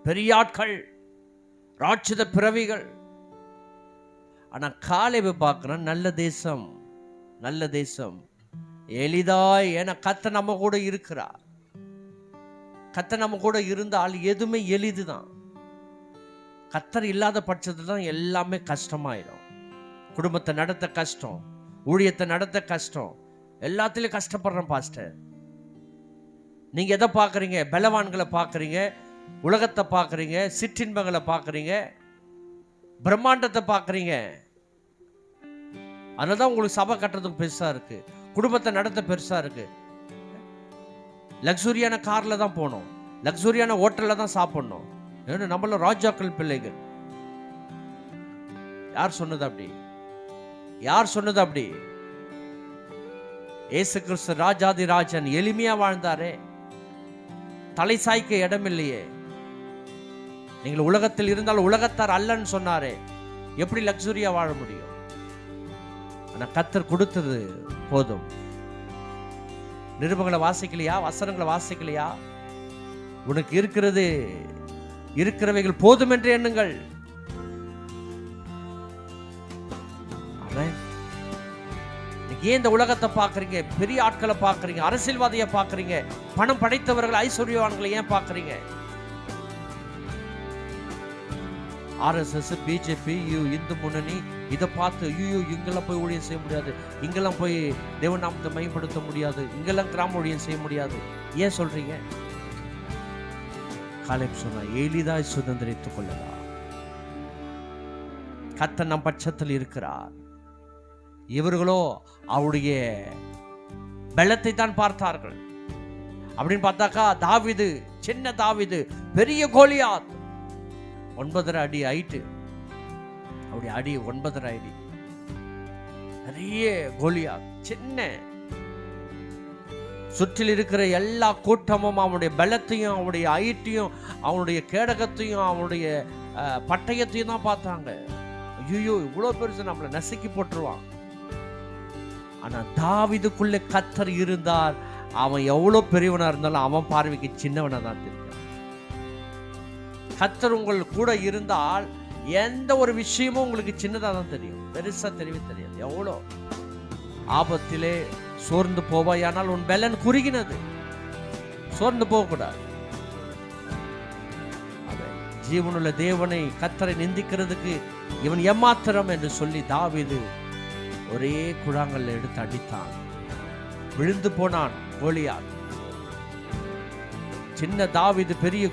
பெரிய ஆட்கள், ராட்சத பிறவிகள். ஆனா காலேபு பார்க்கிறோம், நல்ல தேசம், நல்ல தேசம் எளிதாய். ஏன்னா கர்த்தர் நம்ம கூட இருக்கிறார். கர்த்தர் நம்ம கூட இருந்தால் எதுவுமே எளிதுதான். கர்த்தர் இல்லாத பட்சத்துல தான் எல்லாமே கஷ்டமாயிடும். குடும்பத்தை நடத்த கஷ்டம், ஊழியத்தை நடத்த கஷ்டம், எல்லாத்திலையும் கஷ்டப்படுறோம் பாஸ்டர். நீங்க எதை பார்க்குறீங்க? பலவான்களை பார்க்குறீங்க, உலகத்தை பார்க்குறீங்க, சிற்றின்பங்களை பார்க்குறீங்க, பிரம்மாண்டத்தை பார்க்குறீங்க. அதனாலதான் உங்களுக்கு சபை கட்டுறதுக்கு பெருசா இருக்கு, குடும்பத்தை நடத்த பெருசா இருக்கு. லக்ஸுரியான கார்ல தான் போகணும், லக்ஸுரியான ஹோட்டல்ல தான் சாப்பிடணும். ஏன்னா நம்மள ராஜாக்கள் பிள்ளைகள். யார் சொன்னது அப்படி? யார் சொன்னது அப்படி? இயேசு கிறிஸ்து ராஜாதி ராஜன் எளிமையா வாழ்ந்தாரே, தலை சாய்க்க இடம் இல்லையே. நீங்கள் உலகத்தில் இருந்தால் உலகத்தார் அல்லன்னு சொன்னாரே, எப்படி லக்ஸுரியா வாழ முடியும்? ஆனா கர்த்தர் கொடுத்தது போதும். நிருபங்களை வாசிக்கலையா? வசனங்களை வாசிக்கலையா? உனக்கு இருக்கிறது, இருக்கிறவைகள் போதும் என்று எண்ணுங்கள். ஏன் இந்த உலகத்தை பார்க்குறீங்க? பெரிய ஆட்களை பார்க்குறீங்க, அரசியல்வாதியை பார்க்குறீங்க, பணம் படைத்தவர்கள், ஐஸ்வர்யவான்களை ஏன் பார்க்குறீங்க? ஆர்எஸ்எஸ், பிஜேபி, இந்து முன்னணி இதை பார்த்து ஐயோ இங்கெல்லாம் போய் ஊழியம் செய்ய முடியாது, இங்கெல்லாம் போய் தேவநாமத்தை மையப்படுத்த முடியாது, இங்கெல்லாம் கிராம ஊழியம் செய்ய முடியாது. ஏன் சொல்றீங்க? காலேப் சொன்னா எளிதாய் சுதந்திரித்துக் கொள்ளலாம். கர்த்தர் நம் பட்சத்தில் இருக்கிறார். இவர்களோ அவருடைய பலத்தை தான் பார்த்தார்கள். அப்படின்னு பார்த்தாக்கா தாவீது, சின்ன தாவீது, பெரிய கோலியாத், 9.5 அடி ஹைட்டு, அவருடைய அடி 9.5 அடி. நிறைய கோலியாத் சின்ன. சுற்றில் இருக்கிற எல்லா கூட்டமும் அவனுடைய பலத்தையும், அவனுடைய ஹைட்டையும், அவனுடைய கேடகத்தையும், அவனுடைய பட்டயத்தையும் தான் பார்த்தாங்க. ஐயோ இவ்வளவு பெருசு, நம்மளை நசுக்கி போட்டுருவான். ஆனா தாவீதுக்குள்ளே கர்த்தர் இருந்தார். அவன் எவ்வளவு பெரியவனா இருந்தாலும் அவன் பார்வைக்கு சின்னவனா தான் தெரியும். கர்த்தர் உங்கள் கூட இருந்தால் எந்த ஒரு விஷயமும் உங்களுக்கு சின்னதா தான் தெரியும், பெருசா தெரியவே தெரியாது. எவ்வளோ ஆபத்திலே சோர்ந்து போவாயானால் உன் பலன் குறுகினது. சோர்ந்து போகக்கூடாது. ஜீவனுள்ள தேவனை, கர்த்தரை நிந்திக்கிறதுக்கு இவன் ஏமாத்திரம் என்று சொல்லி தாவீது ஒரே குழாங்கல்ல எடுத்து அடித்தான். விழுந்து போனான் கோலியாத். சின்ன தாவீது பெரிய